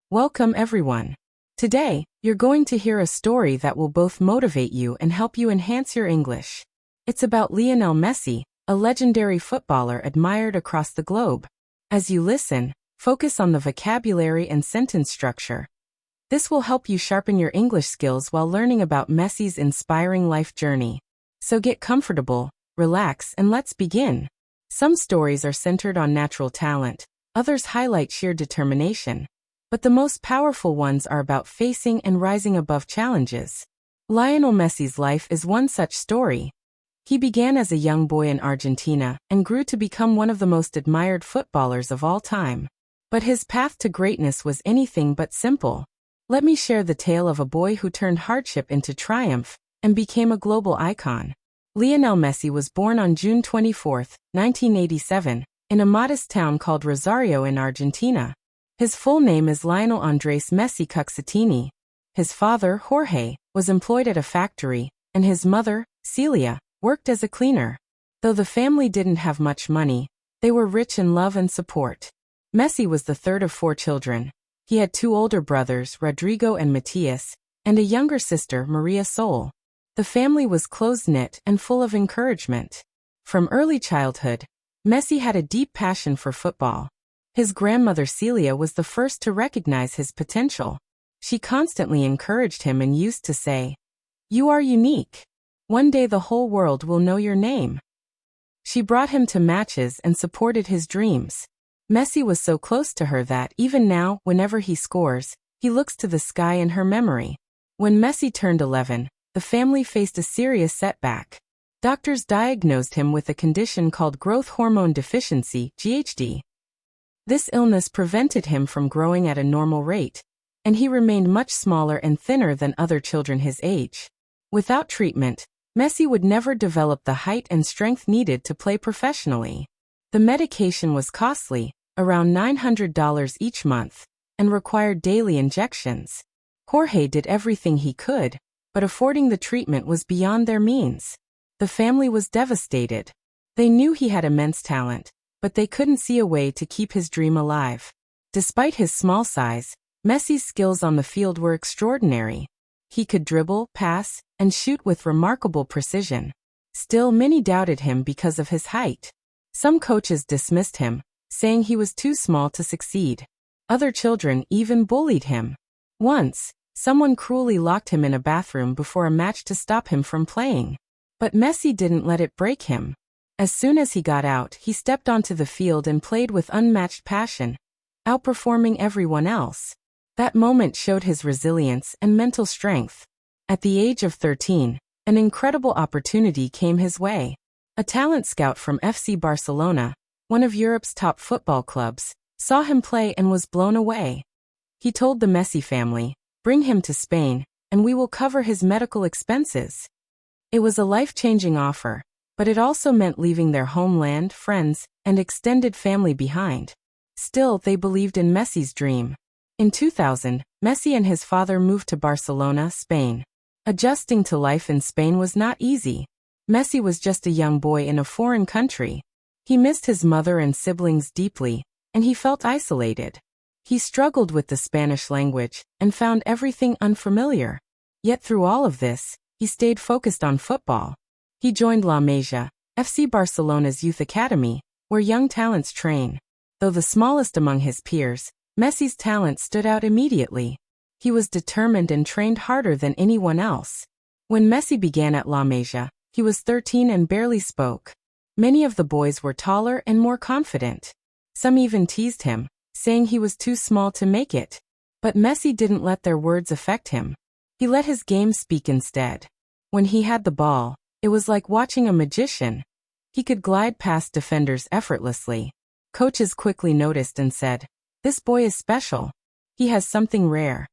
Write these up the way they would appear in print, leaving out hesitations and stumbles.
Welcome everyone. Today, you're going to hear a story that will both motivate you and help you enhance your English. It's about Lionel Messi, a legendary footballer admired across the globe. As you listen, focus on the vocabulary and sentence structure. This will help you sharpen your English skills while learning about Messi's inspiring life journey. So get comfortable, relax, and let's begin. Some stories are centered on natural talent, others highlight sheer determination. But the most powerful ones are about facing and rising above challenges. Lionel Messi's life is one such story. He began as a young boy in Argentina and grew to become one of the most admired footballers of all time. But his path to greatness was anything but simple. Let me share the tale of a boy who turned hardship into triumph and became a global icon. Lionel Messi was born on June 24, 1987, in a modest town called Rosario in Argentina. His full name is Lionel Andres Messi Cuxatini. His father, Jorge, was employed at a factory, and his mother, Celia, worked as a cleaner. Though the family didn't have much money, they were rich in love and support. Messi was the third of 4 children. He had 2 older brothers, Rodrigo and Matias, and a younger sister, Maria Sol. The family was close-knit and full of encouragement. From early childhood, Messi had a deep passion for football. His grandmother Celia was the first to recognize his potential. She constantly encouraged him and used to say, "You are unique. One day the whole world will know your name." She brought him to matches and supported his dreams. Messi was so close to her that even now, whenever he scores, he looks to the sky in her memory. When Messi turned 11, the family faced a serious setback. Doctors diagnosed him with a condition called growth hormone deficiency, GHD. This illness prevented him from growing at a normal rate, and he remained much smaller and thinner than other children his age. Without treatment, Messi would never develop the height and strength needed to play professionally. The medication was costly, around $900 each month, and required daily injections. Jorge did everything he could, but affording the treatment was beyond their means. The family was devastated. They knew he had immense talent, but they couldn't see a way to keep his dream alive. Despite his small size, Messi's skills on the field were extraordinary. He could dribble, pass, and shoot with remarkable precision. Still, many doubted him because of his height. Some coaches dismissed him, saying he was too small to succeed. Other children even bullied him. Once, someone cruelly locked him in a bathroom before a match to stop him from playing. But Messi didn't let it break him. As soon as he got out, he stepped onto the field and played with unmatched passion, outperforming everyone else. That moment showed his resilience and mental strength. At the age of 13, an incredible opportunity came his way. A talent scout from FC Barcelona, one of Europe's top football clubs, saw him play and was blown away. He told the Messi family, "Bring him to Spain, and we will cover his medical expenses." It was a life-changing offer, but it also meant leaving their homeland, friends, and extended family behind. Still, they believed in Messi's dream. In 2000, Messi and his father moved to Barcelona, Spain. Adjusting to life in Spain was not easy. Messi was just a young boy in a foreign country. He missed his mother and siblings deeply, and he felt isolated. He struggled with the Spanish language and found everything unfamiliar. Yet through all of this, he stayed focused on football. He joined La Masia, FC Barcelona's youth academy, where young talents train. Though the smallest among his peers, Messi's talent stood out immediately. He was determined and trained harder than anyone else. When Messi began at La Masia, he was 13 and barely spoke. Many of the boys were taller and more confident. Some even teased him, saying he was too small to make it. But Messi didn't let their words affect him. He let his game speak instead. When he had the ball, it was like watching a magician. He could glide past defenders effortlessly. Coaches quickly noticed and said, "This boy is special. He has something rare."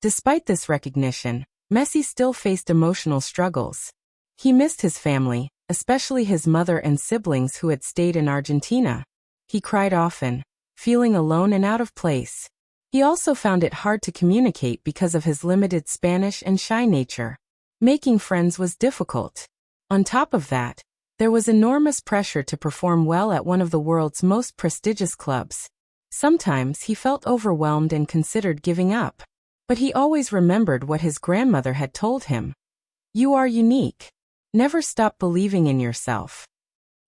Despite this recognition, Messi still faced emotional struggles. He missed his family, especially his mother and siblings who had stayed in Argentina. He cried often, feeling alone and out of place. He also found it hard to communicate because of his limited Spanish and shy nature. Making friends was difficult. On top of that, there was enormous pressure to perform well at one of the world's most prestigious clubs. Sometimes he felt overwhelmed and considered giving up. But he always remembered what his grandmother had told him. You are unique. Never stop believing in yourself.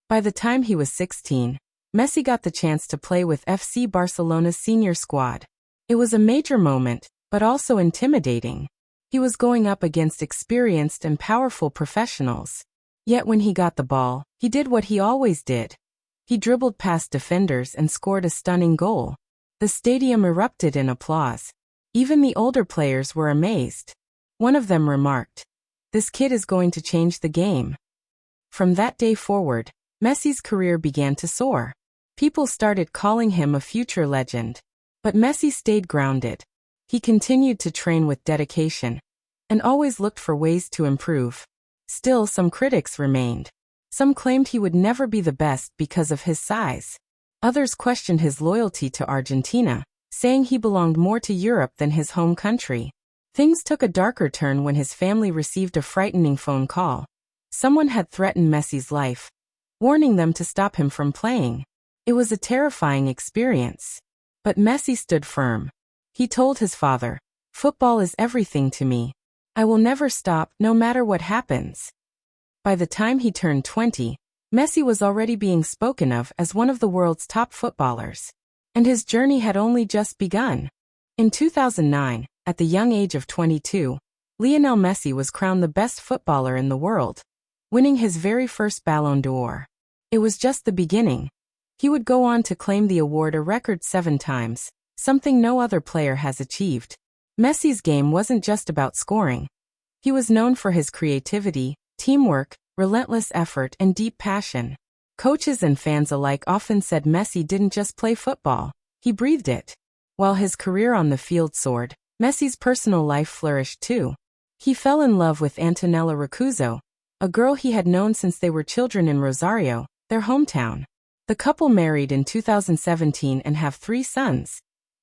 By the time he was 16, Messi got the chance to play with FC Barcelona's senior squad. It was a major moment, but also intimidating. He was going up against experienced and powerful professionals. Yet when he got the ball, he did what he always did. He dribbled past defenders and scored a stunning goal. The stadium erupted in applause. Even the older players were amazed. One of them remarked, "This kid is going to change the game." From that day forward, Messi's career began to soar. People started calling him a future legend. But Messi stayed grounded. He continued to train with dedication and always looked for ways to improve. Still, some critics remained. Some claimed he would never be the best because of his size. Others questioned his loyalty to Argentina, saying he belonged more to Europe than his home country. Things took a darker turn when his family received a frightening phone call. Someone had threatened Messi's life, warning them to stop him from playing. It was a terrifying experience. But Messi stood firm. He told his father, "Football is everything to me. I will never stop, no matter what happens." By the time he turned 20, Messi was already being spoken of as one of the world's top footballers. And his journey had only just begun. In 2009, at the young age of 22, Lionel Messi was crowned the best footballer in the world, winning his very first Ballon d'Or. It was just the beginning. He would go on to claim the award a record 7 times, something no other player has achieved. Messi's game wasn't just about scoring. He was known for his creativity, teamwork, relentless effort, and deep passion. Coaches and fans alike often said Messi didn't just play football, he breathed it. While his career on the field soared, Messi's personal life flourished too. He fell in love with Antonella Rocuzzo, a girl he had known since they were children in Rosario, their hometown. The couple married in 2017 and have 3 sons,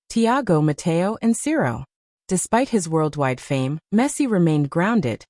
Thiago, Matteo, and Ciro. Despite his worldwide fame, Messi remained grounded,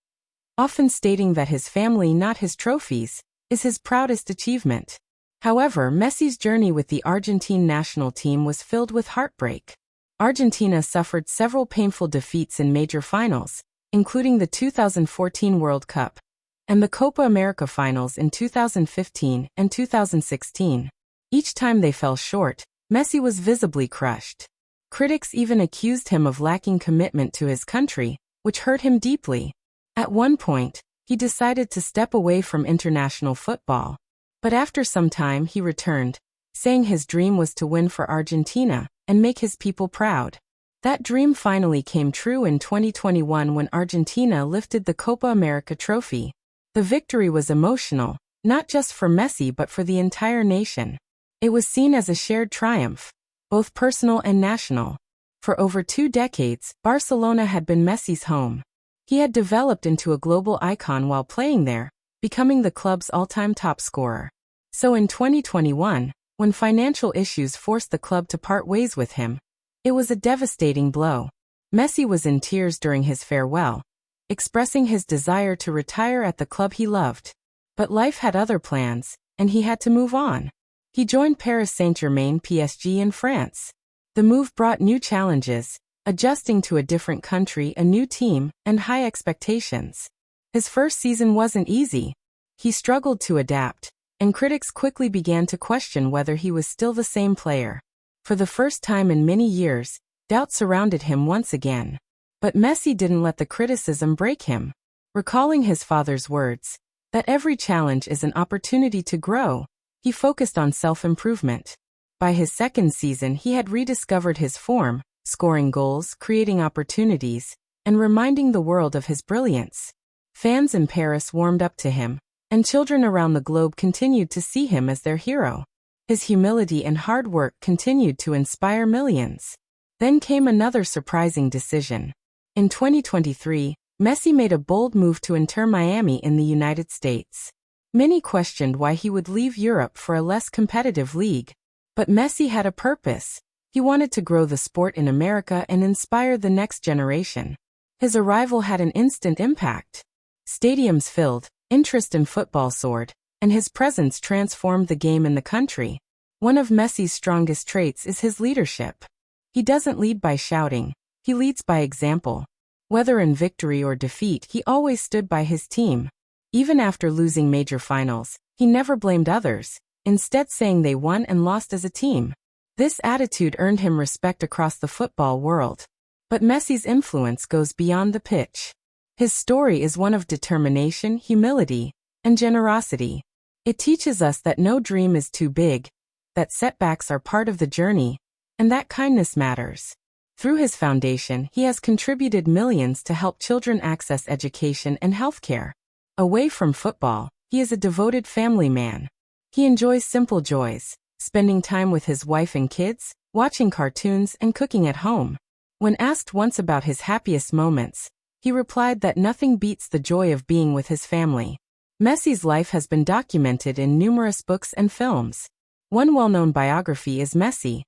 often stating that his family, not his trophies, is his proudest achievement. However, Messi's journey with the Argentine national team was filled with heartbreak. Argentina suffered several painful defeats in major finals, including the 2014 World Cup and the Copa America finals in 2015 and 2016. Each time they fell short, Messi was visibly crushed. Critics even accused him of lacking commitment to his country, which hurt him deeply. At one point, he decided to step away from international football. But after some time he returned, saying his dream was to win for Argentina and make his people proud. That dream finally came true in 2021 when Argentina lifted the Copa America trophy. The victory was emotional, not just for Messi but for the entire nation. It was seen as a shared triumph, both personal and national. For over 2 decades, Barcelona had been Messi's home. He had developed into a global icon while playing there, becoming the club's all-time top scorer. So in 2021, when financial issues forced the club to part ways with him, it was a devastating blow. Messi was in tears during his farewell, expressing his desire to retire at the club he loved. But life had other plans, and he had to move on. He joined Paris Saint-Germain PSG in France. The move brought new challenges, adjusting to a different country, a new team, and high expectations. His first season wasn't easy. He struggled to adapt, and critics quickly began to question whether he was still the same player. For the first time in many years, doubt surrounded him once again. But Messi didn't let the criticism break him. Recalling his father's words, that every challenge is an opportunity to grow, he focused on self-improvement. By his second season he had rediscovered his form, scoring goals, creating opportunities, and reminding the world of his brilliance. Fans in Paris warmed up to him, and children around the globe continued to see him as their hero. His humility and hard work continued to inspire millions. Then came another surprising decision. In 2023, Messi made a bold move to enter Miami in the United States. Many questioned why he would leave Europe for a less competitive league. But Messi had a purpose. He wanted to grow the sport in America and inspire the next generation. His arrival had an instant impact. Stadiums filled, interest in football soared, and his presence transformed the game in the country. One of Messi's strongest traits is his leadership. He doesn't lead by shouting, he leads by example. Whether in victory or defeat, he always stood by his team. Even after losing major finals, he never blamed others, instead saying they won and lost as a team. This attitude earned him respect across the football world. But Messi's influence goes beyond the pitch. His story is one of determination, humility, and generosity. It teaches us that no dream is too big, that setbacks are part of the journey, and that kindness matters. Through his foundation, he has contributed millions to help children access education and healthcare. Away from football, he is a devoted family man. He enjoys simple joys, spending time with his wife and kids, watching cartoons, and cooking at home. When asked once about his happiest moments, he replied that nothing beats the joy of being with his family. Messi's life has been documented in numerous books and films. One well-known biography is Messi,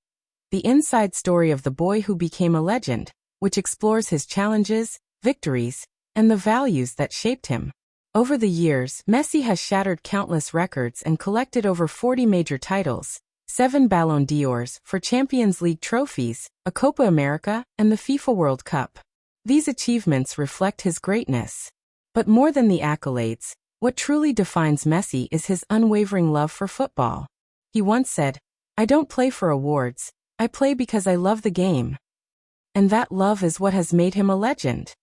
the inside story of the boy who became a legend, which explores his challenges, victories, and the values that shaped him. Over the years, Messi has shattered countless records and collected over 40 major titles, 7 Ballon d'Ors, 4 Champions League trophies, a Copa America, and the FIFA World Cup. These achievements reflect his greatness. But more than the accolades, what truly defines Messi is his unwavering love for football. He once said, "I don't play for awards, I play because I love the game." And that love is what has made him a legend.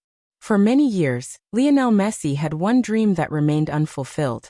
For many years, Lionel Messi had one dream that remained unfulfilled: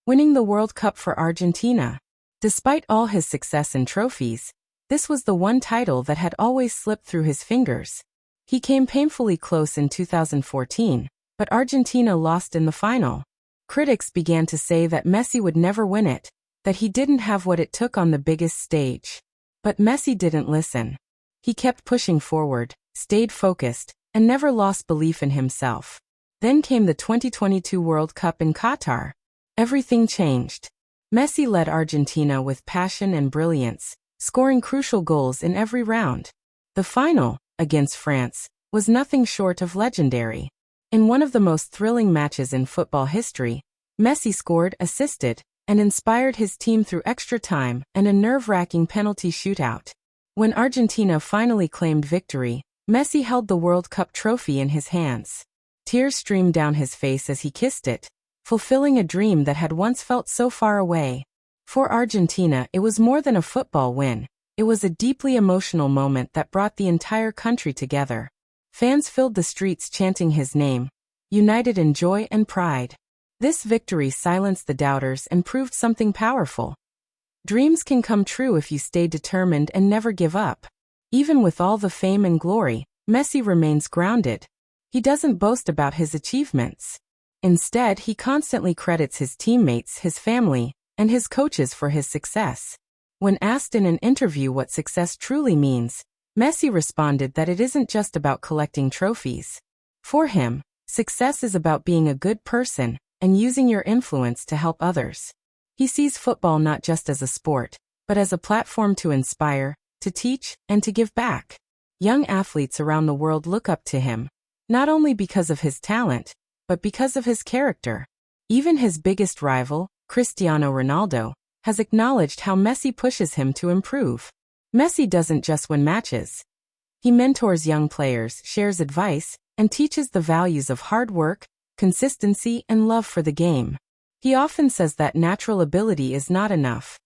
winning the World Cup for Argentina. Despite all his success and trophies, this was the one title that had always slipped through his fingers. He came painfully close in 2014, but Argentina lost in the final. Critics began to say that Messi would never win it, that he didn't have what it took on the biggest stage. But Messi didn't listen. He kept pushing forward, stayed focused, and never lost belief in himself. Then came the 2022 World Cup in Qatar. Everything changed. Messi led Argentina with passion and brilliance, scoring crucial goals in every round. The final, against France, was nothing short of legendary. In one of the most thrilling matches in football history, Messi scored, assisted, and inspired his team through extra time and a nerve-wracking penalty shootout. When Argentina finally claimed victory, Messi held the World Cup trophy in his hands. Tears streamed down his face as he kissed it, fulfilling a dream that had once felt so far away. For Argentina, it was more than a football win. It was a deeply emotional moment that brought the entire country together. Fans filled the streets chanting his name, united in joy and pride. This victory silenced the doubters and proved something powerful. Dreams can come true if you stay determined and never give up. Even with all the fame and glory, Messi remains grounded. He doesn't boast about his achievements. Instead, he constantly credits his teammates, his family, and his coaches for his success. When asked in an interview what success truly means, Messi responded that it isn't just about collecting trophies. For him, success is about being a good person and using your influence to help others. He sees football not just as a sport, but as a platform to inspire, to teach, and to give back. Young athletes around the world look up to him, not only because of his talent, but because of his character. Even his biggest rival, Cristiano Ronaldo, has acknowledged how Messi pushes him to improve. Messi doesn't just win matches. He mentors young players, shares advice, and teaches the values of hard work, consistency, and love for the game. He often says that natural ability is not enough.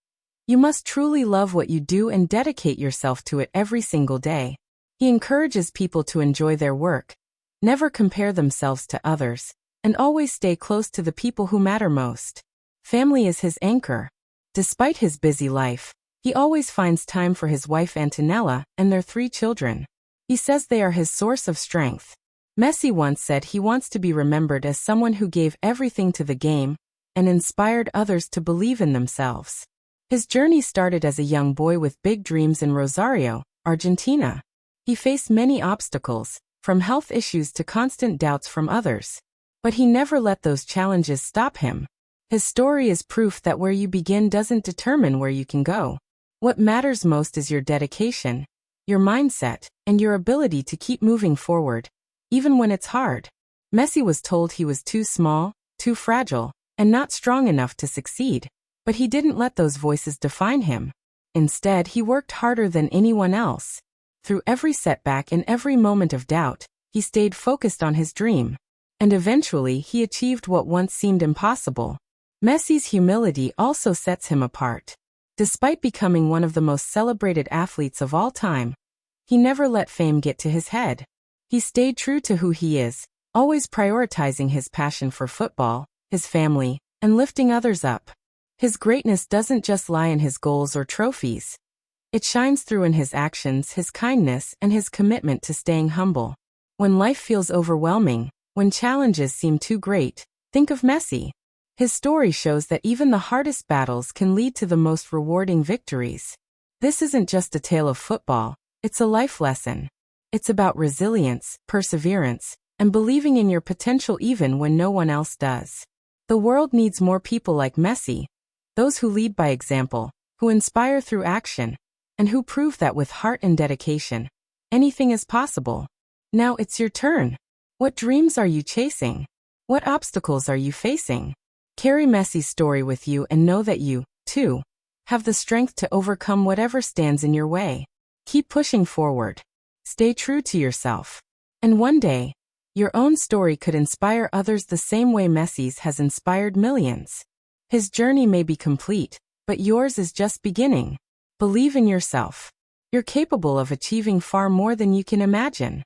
You must truly love what you do and dedicate yourself to it every single day. He encourages people to enjoy their work, never compare themselves to others, and always stay close to the people who matter most. Family is his anchor. Despite his busy life, he always finds time for his wife Antonella and their 3 children. He says they are his source of strength. Messi once said he wants to be remembered as someone who gave everything to the game and inspired others to believe in themselves. His journey started as a young boy with big dreams in Rosario, Argentina. He faced many obstacles, from health issues to constant doubts from others. But he never let those challenges stop him. His story is proof that where you begin doesn't determine where you can go. What matters most is your dedication, your mindset, and your ability to keep moving forward, even when it's hard. Messi was told he was too small, too fragile, and not strong enough to succeed. But he didn't let those voices define him. Instead, he worked harder than anyone else. Through every setback and every moment of doubt, he stayed focused on his dream. And eventually, he achieved what once seemed impossible. Messi's humility also sets him apart. Despite becoming one of the most celebrated athletes of all time, he never let fame get to his head. He stayed true to who he is, always prioritizing his passion for football, his family, and lifting others up. His greatness doesn't just lie in his goals or trophies. It shines through in his actions, his kindness, and his commitment to staying humble. When life feels overwhelming, when challenges seem too great, think of Messi. His story shows that even the hardest battles can lead to the most rewarding victories. This isn't just a tale of football, it's a life lesson. It's about resilience, perseverance, and believing in your potential even when no one else does. The world needs more people like Messi, those who lead by example, who inspire through action, and who prove that with heart and dedication, anything is possible. Now it's your turn. What dreams are you chasing? What obstacles are you facing? Carry Messi's story with you and know that you, too, have the strength to overcome whatever stands in your way. Keep pushing forward. Stay true to yourself. And one day, your own story could inspire others the same way Messi's has inspired millions. His journey may be complete, but yours is just beginning. Believe in yourself. You're capable of achieving far more than you can imagine.